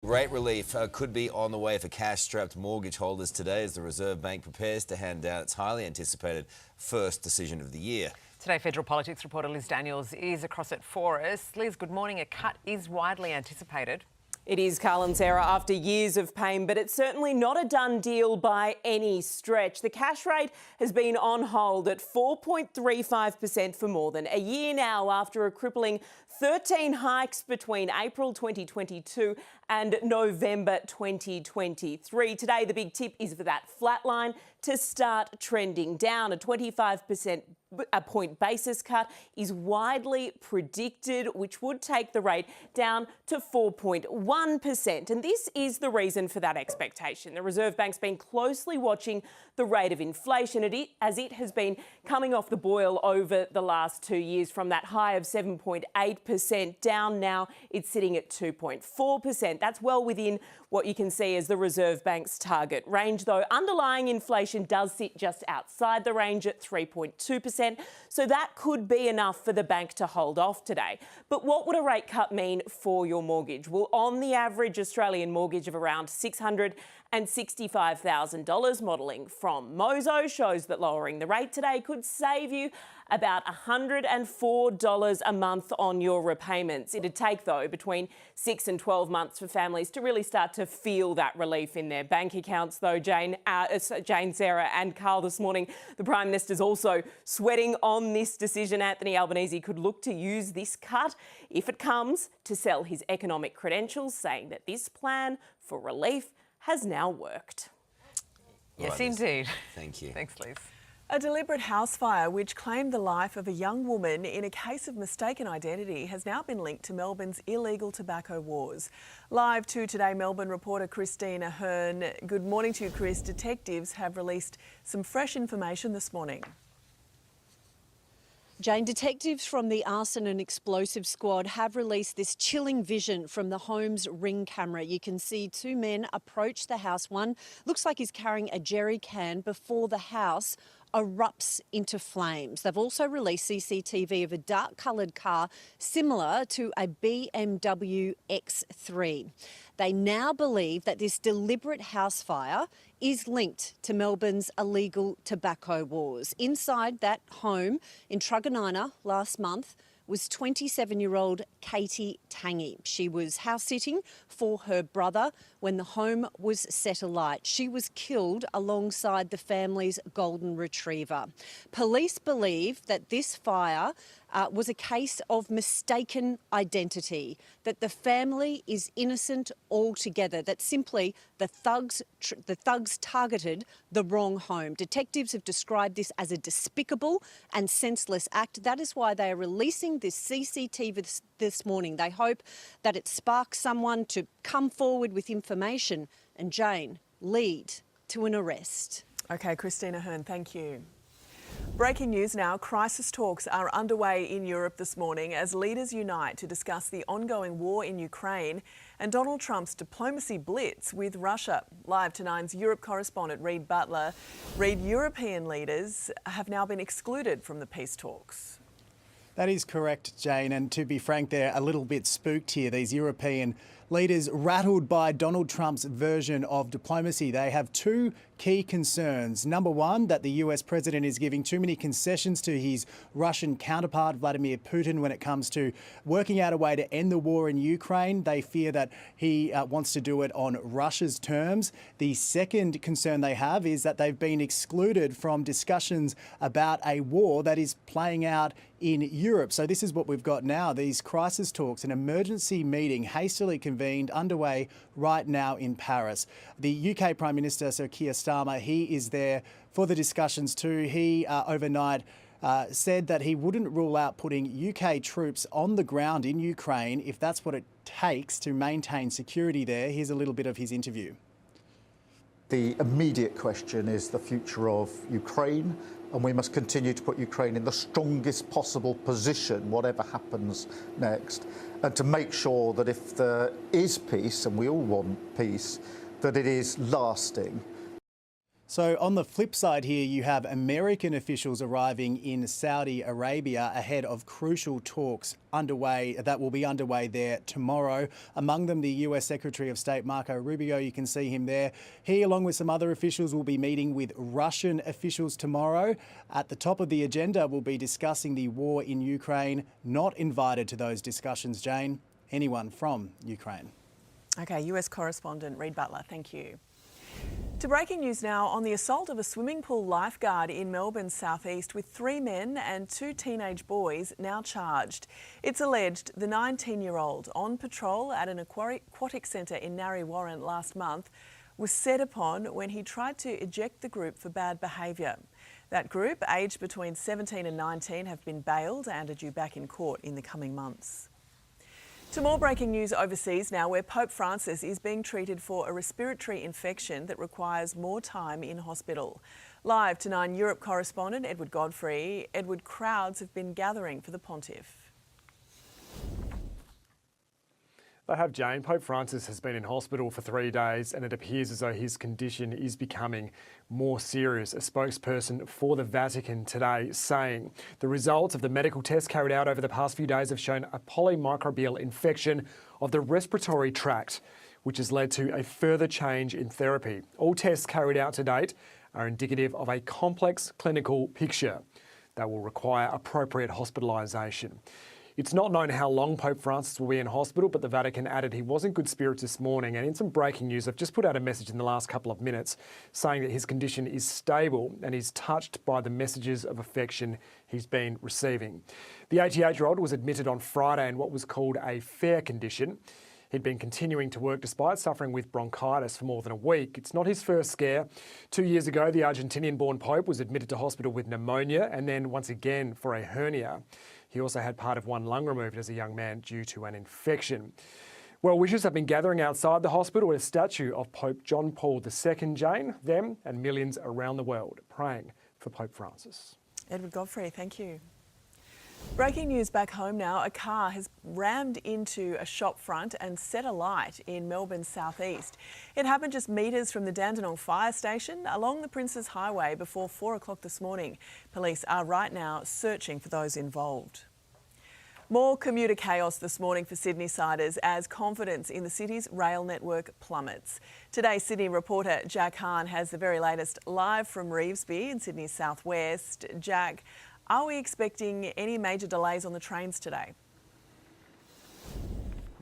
Rate relief could be on the way for cash-strapped mortgage holders today as the Reserve Bank prepares to hand down its highly anticipated first decision of the year. Today, federal politics reporter Liz Daniels is across it for us. Liz, good morning. A cut is widely anticipated. It is, Carl and Sarah, after years of pain, but it's certainly not a done deal by any stretch. The cash rate has been on hold at 4.35% for more than a year now after a crippling 13 hikes between April 2022 and November 2023. Today, the big tip is for that flat line to start trending down. A 25% point basis cut is widely predicted, which would take the rate down to 4.1%. And this is the reason for that expectation. The Reserve Bank's been closely watching the rate of inflation as it has been coming off the boil over the last 2 years from that high of 7.8% down. Now it's sitting at 2.4%. That's well within what you can see as the Reserve Bank's target range, though underlying inflation does sit just outside the range at 3.2%, so that could be enough for the bank to hold off today. But what would a rate cut mean for your mortgage? Well, on the average Australian mortgage of around $665,000, modelling from Mozo shows that lowering the rate today could save you about $104 a month on your repayments. It'd take, though, between 6 and 12 months for families to really start to feel that relief in their bank accounts, though. Jane, Sarah and Carl, this morning, the Prime Minister's also sweating on this decision. Anthony Albanese could look to use this cut, if it comes, to sell his economic credentials, saying that this plan for relief has now worked. Yes, indeed. Thank you. Thanks, Liz. A deliberate house fire which claimed the life of a young woman in a case of mistaken identity has now been linked to Melbourne's illegal tobacco wars. Live to Today Melbourne reporter Christina Hearn. Good morning to you, Chris. Detectives have released some fresh information this morning. Jane, detectives from the Arson and Explosive Squad have released this chilling vision from the home's Ring camera. You can see two men approach the house. One looks like he's carrying a jerry can before the house erupts into flames. They've also released CCTV of a dark-coloured car similar to a BMW X3. They now believe that this deliberate house fire is linked to Melbourne's illegal tobacco wars. Inside that home in Truganina last month was 27-year-old Katie Tangi. She was house-sitting for her brother when the home was set alight. She was killed alongside the family's golden retriever. Police believe that this fire was a case of mistaken identity, that the family is innocent altogether, that simply the thugs targeted the wrong home. Detectives have described this as a despicable and senseless act. That is why they are releasing this CCTV this morning. They hope that it sparks someone to come forward with information and, Jane, lead to an arrest. OK, Christina Hearn, thank you. Breaking news now, crisis talks are underway in Europe this morning as leaders unite to discuss the ongoing war in Ukraine and Donald Trump's diplomacy blitz with Russia. Live to Nine's Europe correspondent Reid Butler. Reid, European leaders have now been excluded from the peace talks. That is correct, Jane, and to be frank, they're a little bit spooked here, these European leaders, rattled by Donald Trump's version of diplomacy. They have two key concerns. Number one, that the US president is giving too many concessions to his Russian counterpart, Vladimir Putin, when it comes to working out a way to end the war in Ukraine. They fear that he wants to do it on Russia's terms. The second concern they have is that they've been excluded from discussions about a war that is playing out in Europe. So this is what we've got now, these crisis talks, an emergency meeting hastily convened underway right now in Paris. The UK Prime Minister, Sir Keir Starmer, he is there for the discussions too. He overnight said that he wouldn't rule out putting UK troops on the ground in Ukraine if that's what it takes to maintain security there. Here's a little bit of his interview. The immediate question is the future of Ukraine, and we must continue to put Ukraine in the strongest possible position, whatever happens next, and to make sure that if there is peace, and we all want peace, that it is lasting. So on the flip side here, you have American officials arriving in Saudi Arabia ahead of crucial talks that will be underway there tomorrow. Among them, the US Secretary of State Marco Rubio, you can see him there. He, along with some other officials, will be meeting with Russian officials tomorrow. At the top of the agenda, we'll be discussing the war in Ukraine. Not invited to those discussions, Jane, anyone from Ukraine. Okay, US correspondent Reid Butler, thank you. To breaking news now on the assault of a swimming pool lifeguard in Melbourne's southeast, with 3 men and 2 teenage boys now charged. It's alleged the 19-year-old, on patrol at an aquatic centre in Narre Warren last month, was set upon when he tried to eject the group for bad behaviour. That group, aged between 17 and 19, have been bailed and are due back in court in the coming months. To more breaking news overseas now, where Pope Francis is being treated for a respiratory infection that requires more time in hospital. Live to 9 Europe correspondent Edward Godfrey. Edward, crowds have been gathering for the pontiff. They have, Jane. Pope Francis has been in hospital for 3 days and it appears as though his condition is becoming more serious. A spokesperson for the Vatican today saying the results of the medical tests carried out over the past few days have shown a polymicrobial infection of the respiratory tract, which has led to a further change in therapy. All tests carried out to date are indicative of a complex clinical picture that will require appropriate hospitalisation. It's not known how long Pope Francis will be in hospital, but the Vatican added he was in good spirits this morning. And in some breaking news, I've just put out a message in the last couple of minutes saying that his condition is stable and he's touched by the messages of affection he's been receiving. The 88-year-old was admitted on Friday in what was called a fair condition. He'd been continuing to work despite suffering with bronchitis for more than a week. It's not his first scare. 2 years ago, the Argentinian-born Pope was admitted to hospital with pneumonia and then once again for a hernia. He also had part of one lung removed as a young man due to an infection. Well wishers have been gathering outside the hospital with a statue of Pope John Paul II, Jane, them and millions around the world praying for Pope Francis. Edward Godfrey, thank you. Breaking news back home now. A car has rammed into a shop front and set alight in Melbourne's southeast. It happened just metres from the Dandenong fire station along the Princes Highway before 4 o'clock this morning. Police are right now searching for those involved. More commuter chaos this morning for Sydney-siders as confidence in the city's rail network plummets. Today's Sydney reporter Jack Hahn has the very latest live from Revesby in Sydney's southwest. Jack, are we expecting any major delays on the trains today?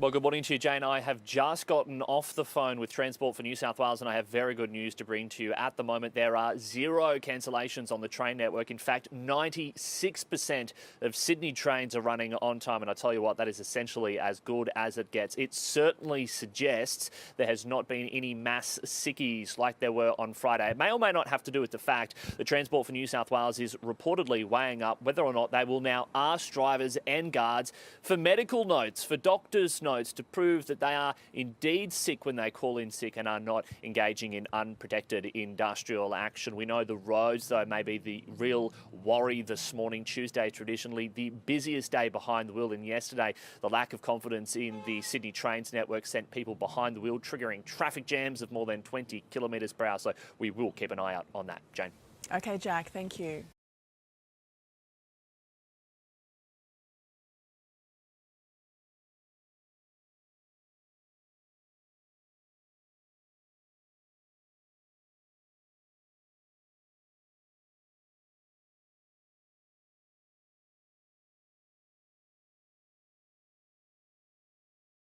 Well, good morning to you, Jane. I have just gotten off the phone with Transport for New South Wales and I have very good news to bring to you. At the moment, there are 0 cancellations on the train network. In fact, 96% of Sydney trains are running on time. And I tell you what, that is essentially as good as it gets. It certainly suggests there has not been any mass sickies like there were on Friday. It may or may not have to do with the fact that Transport for New South Wales is reportedly weighing up whether or not they will now ask drivers and guards for medical notes, for doctors' notes, to prove that they are indeed sick when they call in sick and are not engaging in unprotected industrial action. We know the roads, though, may be the real worry this morning. Tuesday, traditionally the busiest day behind the wheel, and yesterday the lack of confidence in the Sydney Trains network sent people behind the wheel, triggering traffic jams of more than 20 kilometres per hour. So we will keep an eye out on that, Jane. Okay, Jack, thank you.